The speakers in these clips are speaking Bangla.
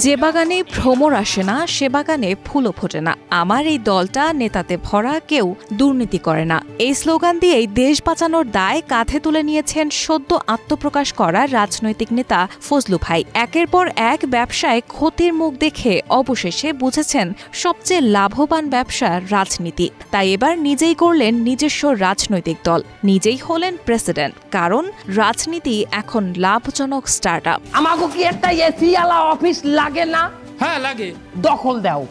যে বাগানে ভ্রমর আসে না সে বাগানে ফুলও ফোটে না। আমার এই দলটা নেতাতে ভরা, কেউ দুর্নীতি করে না, এই স্লোগান দিয়েই দেশ বাঁচানোর দায় কাঁধে তুলে নিয়েছেন সদ্য আত্মপ্রকাশ করা রাজনৈতিক নেতা ফজলু ভাই। একের পর এক ব্যবসায় ক্ষতির মুখ দেখে অবশেষে বুঝেছেন সবচেয়ে লাভবান ব্যবসা রাজনীতি। তাই এবার নিজেই করলেন নিজস্ব রাজনৈতিক দল, নিজেই হলেন প্রেসিডেন্ট। কারণ রাজনীতি এখন লাভজনক স্টার্টআপ। আমাকে কি একটা এসিওয়ালা অফিস লাগে না? হ্যাঁ লাগে, দখল দাও।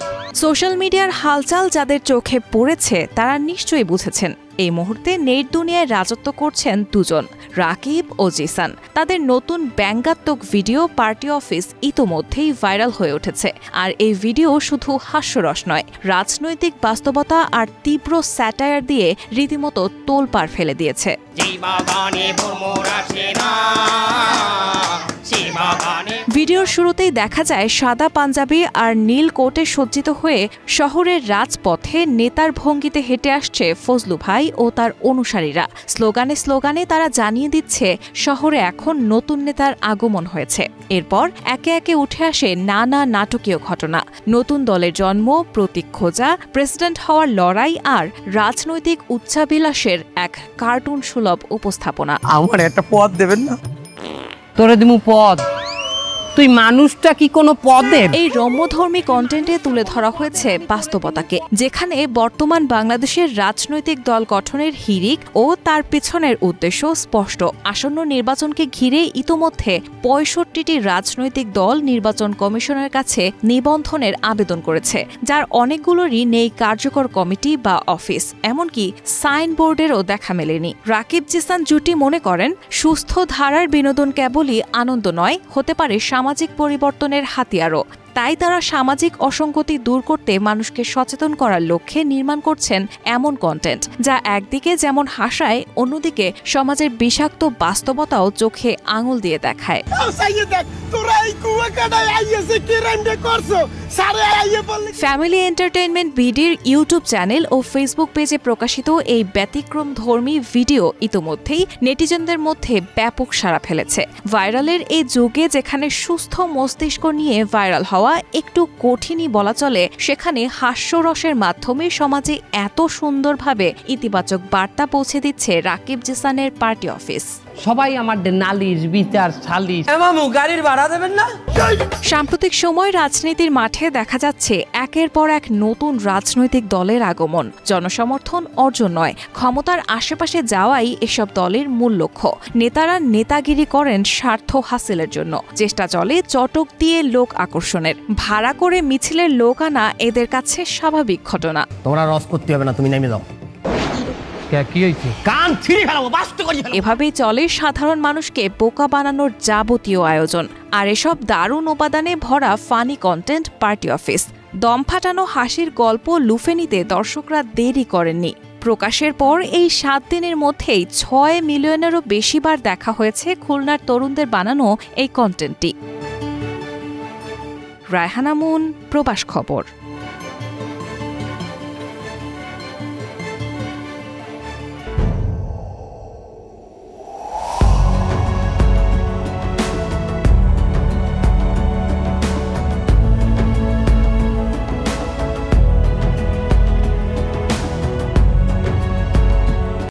সোশ্যাল মিডিয়ার হালচাল যাদের চোখে পড়েছে তারা নিশ্চয়ই বুঝেছেন এই মুহূর্তে নেট দুনিয়ায় রাজত্ব করছেন দুজন, রাকিব ও জিসান। তাদের নতুন ব্যঙ্গাত্মক ভিডিও পার্টি অফিস ইতোমধ্যেই ভাইরাল হয়ে উঠেছে। আর এই ভিডিও শুধু হাস্যরস নয়, রাজনৈতিক বাস্তবতা আর তীব্র স্যাটায়ার দিয়ে রীতিমতো তোলপাড় ফেলে দিয়েছে। ভিডিওর শুরুতেই দেখা যায় সাদা পাঞ্জাবি আর নীল কোটে সজ্জিত হয়ে শহরের রাজপথে নেতার ভঙ্গিতে হেঁটে আসছে ফজলু ভাই ও তার অনুসারীরা। স্লোগানে স্লোগানে তারা জানিয়ে দিচ্ছে শহরে এখন নতুন নেতার আগমন হয়েছে। এরপর একে একে উঠে আসে নানা নাটকীয় ঘটনা, নতুন দলের জন্ম, প্রতীক খোঁজা, প্রেসিডেন্ট হওয়ার লড়াই আর রাজনৈতিক উচ্চাভিলাষের এক কার্টুন সুলভ উপস্থাপনা। আমার একটা পদ দেবেন না? তোরে দিমু পদ, তুই মানুষটা কি কোনো পদে? এই রম্যধর্মী কন্টেন্টে তুলে ধরা হয়েছে বাস্তবতাকে, যেখানে বর্তমান বাংলাদেশের রাজনৈতিক দল গঠনের হিড়িক ও তার পেছনের উদ্দেশ্য স্পষ্ট। আসন্ন নির্বাচনকে ঘিরে ইতোমধ্যে ৬৫টি রাজনৈতিক দল নির্বাচন কমিশনের কাছে নিবন্ধনের আবেদন করেছে, যার অনেকগুলোরই নেই কার্যকর কমিটি বা অফিস, এমনকি সাইনবোর্ডেরও দেখা মেলেনি। রাকিব জিসান জুটি মনে করেন সুস্থ ধারার বিনোদন কেবলই আনন্দ নয়, হতে পারে সামাজিক পরিবর্তনের হাতিয়ারও। তাই তারা সামাজিক অসঙ্গতি দূর করতে মানুষকে সচেতন করার লক্ষ্যে নির্মাণ করছেন এমন কন্টেন্ট যা একদিকে যেমন হাসায়, অন্যদিকে সমাজের বিষাক্ত বাস্তবতাও চোখে আঙুল দিয়ে দেখায়। ফ্যামিলি এন্টারটেইনমেন্ট বিডির ইউটিউব চ্যানেল ও ফেসবুক পেজে প্রকাশিত এই ব্যতিক্রমধর্মী ভিডিও ইতোমধ্যেই নেটিজনদের মধ্যে ব্যাপক সাড়া ফেলেছে। ভাইরালের এই যুগে যেখানে সুস্থ মস্তিষ্ক নিয়ে ভাইরাল হওয়া একটু কঠিনই বলা চলে, সেখানে হাস্যরসের মাধ্যমে সমাজে এত সুন্দরভাবে ইতিবাচক বার্তা পৌঁছে দিচ্ছে রাকিব জিসানের পার্টি অফিস। সবাই আমার নালিশ বিচার সালিশ। মামু গাড়ির ভাড়া দেবেন না? সাম্প্রতিক সময় রাজনীতির মাঠে দেখা যাচ্ছে একের পর এক নতুন রাজনৈতিক দলের আগমন। জনসমর্থন অর্জন নয়, ক্ষমতার আশেপাশে যাওয়াই এসব দলের মূল লক্ষ্য। নেতারা নেতাগিরি করেন স্বার্থ হাসিলের জন্য, চেষ্টা চলে চটক দিয়ে লোক আকর্ষণের। ভাড়া করে মিছিলের লোক আনা এদের কাছে স্বাভাবিক ঘটনা। তোমরা রস করতে হবে না, তুমি নেমে যাও। এভাবেই চলে সাধারণ মানুষকে বোকা বানানোর যাবতীয় আয়োজন। আর এসব দারুণ উপাদানে ভরা ফানি কন্টেন্ট পার্টি অফিস। দম ফাটানো হাসির গল্প লুফে নিতে দর্শকরা দেরি করেননি। প্রকাশের পর এই ৭ দিনের মধ্যেই ৬ মিলিয়নেরও বেশি বার দেখা হয়েছে খুলনার তরুণদের বানানো এই কন্টেন্টটি। রায়হানা মুন, প্রবাস খবর।